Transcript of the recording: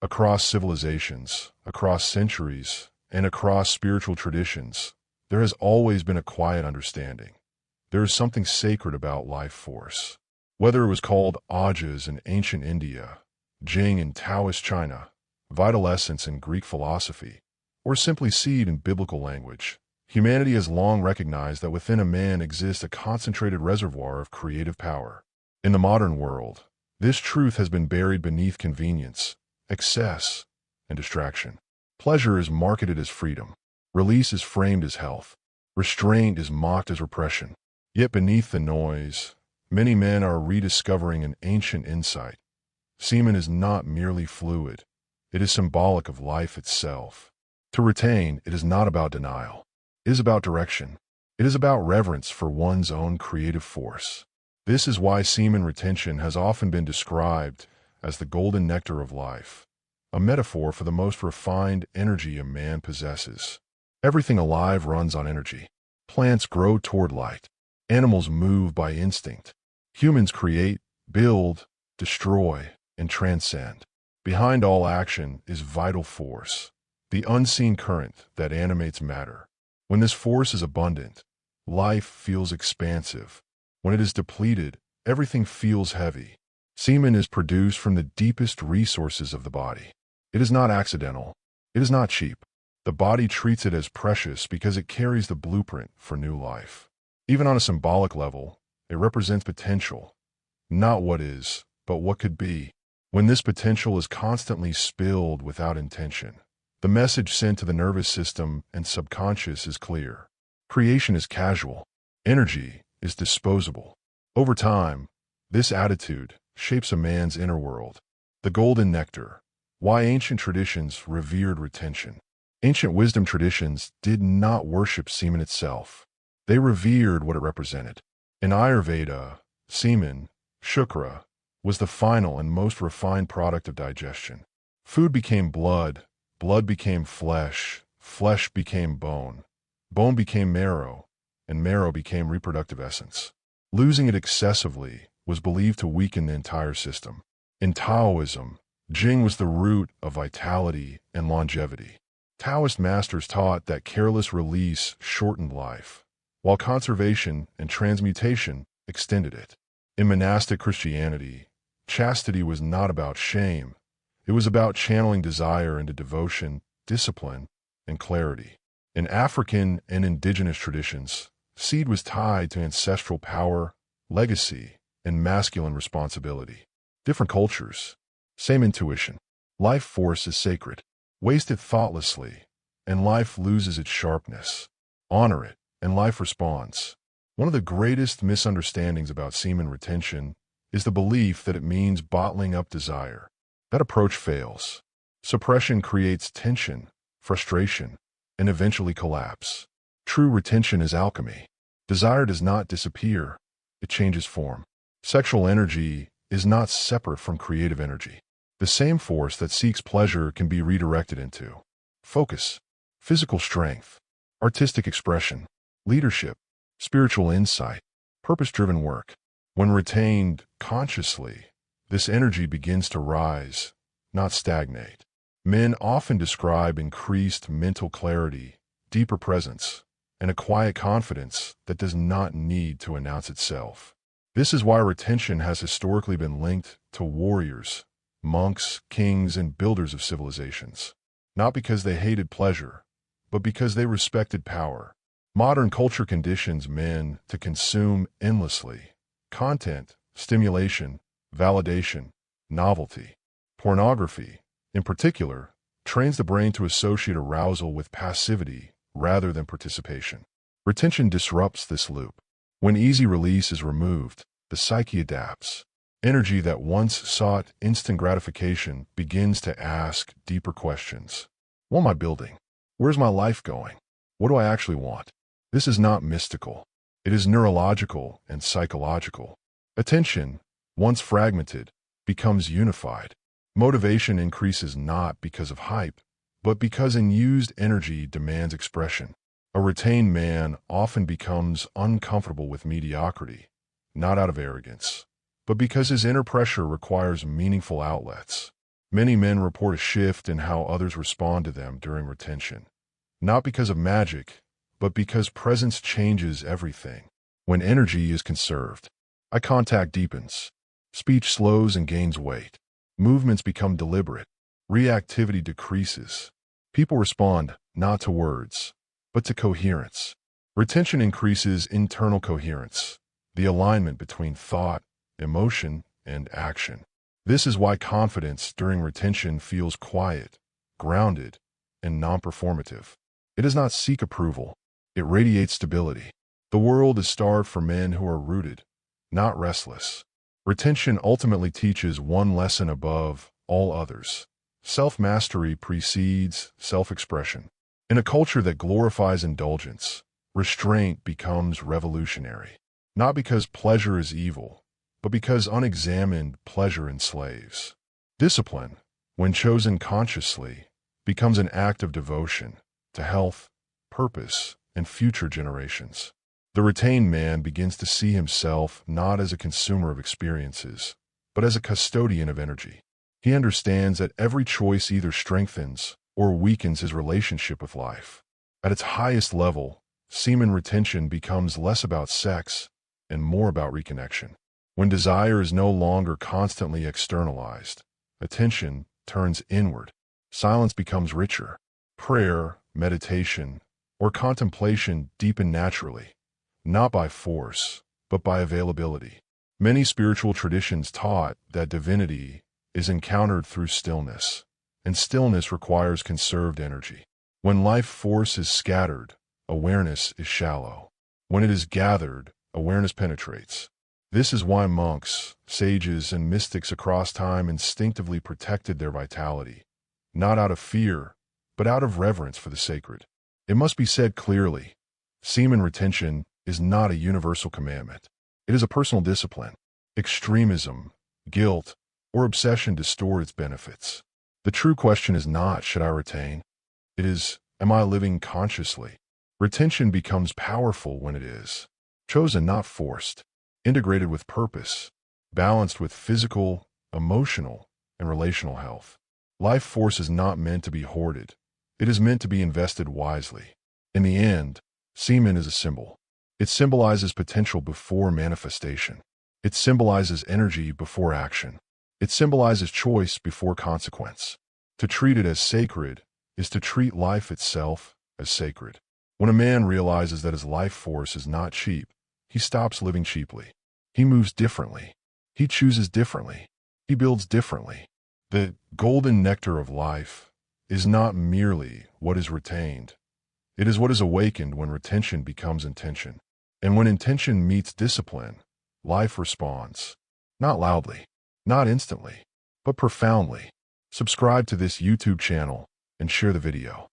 Across civilizations, across centuries, and across spiritual traditions, there has always been a quiet understanding. There is something sacred about life force. Whether it was called Ajas in ancient India, Jing in Taoist China, vital essence in Greek philosophy, or simply seed in biblical language, humanity has long recognized that within a man exists a concentrated reservoir of creative power. In the modern world, this truth has been buried beneath convenience, excess, and distraction. Pleasure is marketed as freedom. Release is framed as health. Restraint is mocked as repression. Yet beneath the noise, many men are rediscovering an ancient insight. Semen is not merely fluid. It is symbolic of life itself. To retain, it is not about denial. It is about direction. It is about reverence for one's own creative force. This is why semen retention has often been described as the golden nectar of life, a metaphor for the most refined energy a man possesses. Everything alive runs on energy. Plants grow toward light. Animals move by instinct. Humans create, build, destroy, and transcend. Behind all action is vital force, the unseen current that animates matter. When this force is abundant, life feels expansive. When it is depleted, everything feels heavy. Semen is produced from the deepest resources of the body. It is not accidental. It is not cheap. The body treats it as precious because it carries the blueprint for new life. Even on a symbolic level, it represents potential. Not what is, but what could be. When this potential is constantly spilled without intention, the message sent to the nervous system and subconscious is clear. Creation is casual. Energy is disposable. Over time, this attitude shapes a man's inner world. The golden nectar. Why ancient traditions revered retention. Ancient wisdom traditions did not worship semen itself. They revered what it represented. In Ayurveda, semen, shukra, was the final and most refined product of digestion. Food became blood, blood became flesh, flesh became bone, bone became marrow, and marrow became reproductive essence. Losing it excessively was believed to weaken the entire system. In Taoism, Jing was the root of vitality and longevity. Taoist masters taught that careless release shortened life, while conservation and transmutation extended it. In monastic Christianity, chastity was not about shame. It was about channeling desire into devotion, discipline, and clarity. In African and indigenous traditions, seed was tied to ancestral power, legacy, and masculine responsibility. Different cultures, same intuition. Life force is sacred. Waste it thoughtlessly, and life loses its sharpness. Honor it, and life responds. One of the greatest misunderstandings about semen retention is the belief that it means bottling up desire. That approach fails. Suppression creates tension, frustration, and eventually collapse. True retention is alchemy. Desire does not disappear. It changes form. Sexual energy is not separate from creative energy. The same force that seeks pleasure can be redirected into focus, physical strength, artistic expression, leadership, spiritual insight, purpose-driven work. When retained consciously, this energy begins to rise, not stagnate. Men often describe increased mental clarity, deeper presence, and a quiet confidence that does not need to announce itself. This is why retention has historically been linked to warriors, monks, kings, and builders of civilizations. Not because they hated pleasure, but because they respected power. Modern culture conditions men to consume endlessly. Content, stimulation, validation, novelty. Pornography, in particular, trains the brain to associate arousal with passivity rather than participation. Retention disrupts this loop. When easy release is removed, the psyche adapts. Energy that once sought instant gratification begins to ask deeper questions. What am I building? Where's my life going? What do I actually want? This is not mystical. It is neurological and psychological. Attention, once fragmented, becomes unified. Motivation increases not because of hype, but because unused energy demands expression. A retained man often becomes uncomfortable with mediocrity, not out of arrogance, but because his inner pressure requires meaningful outlets. Many men report a shift in how others respond to them during retention. Not because of magic, but because presence changes everything. When energy is conserved, eye contact deepens, speech slows and gains weight, movements become deliberate, reactivity decreases. People respond not to words, but to coherence. Retention increases internal coherence, the alignment between thought, emotion, and action. This is why confidence during retention feels quiet, grounded, and non-performative. It does not seek approval. It radiates stability. The world is starved for men who are rooted, not restless. Retention ultimately teaches one lesson above all others. Self-mastery precedes self-expression. In a culture that glorifies indulgence, restraint becomes revolutionary. Not because pleasure is evil, but because unexamined pleasure enslaves. Discipline, when chosen consciously, becomes an act of devotion to health, purpose, and future generations. The retained man begins to see himself not as a consumer of experiences, but as a custodian of energy. He understands that every choice either strengthens or weakens his relationship with life. At its highest level, semen retention becomes less about sex and more about reconnection. When desire is no longer constantly externalized, attention turns inward. Silence becomes richer. Prayer, meditation, or contemplation deepen naturally, not by force, but by availability. Many spiritual traditions taught that divinity is encountered through stillness, and stillness requires conserved energy. When life force is scattered, awareness is shallow. When it is gathered, awareness penetrates. This is why monks, sages, and mystics across time instinctively protected their vitality, not out of fear, but out of reverence for the sacred. It must be said clearly, semen retention is not a universal commandment. It is a personal discipline. Extremism, guilt, or obsession distort its benefits. The true question is not, should I retain? It is, am I living consciously? Retention becomes powerful when it is chosen, not forced, integrated with purpose, balanced with physical, emotional, and relational health. Life force is not meant to be hoarded. It is meant to be invested wisely. In the end, semen is a symbol. It symbolizes potential before manifestation. It symbolizes energy before action. It symbolizes choice before consequence. To treat it as sacred is to treat life itself as sacred. When a man realizes that his life force is not cheap, he stops living cheaply. He moves differently. He chooses differently. He builds differently. The golden nectar of life is not merely what is retained. It is what is awakened when retention becomes intention. And when intention meets discipline, life responds. Not loudly, not instantly, but profoundly. Subscribe to this YouTube channel and share the video.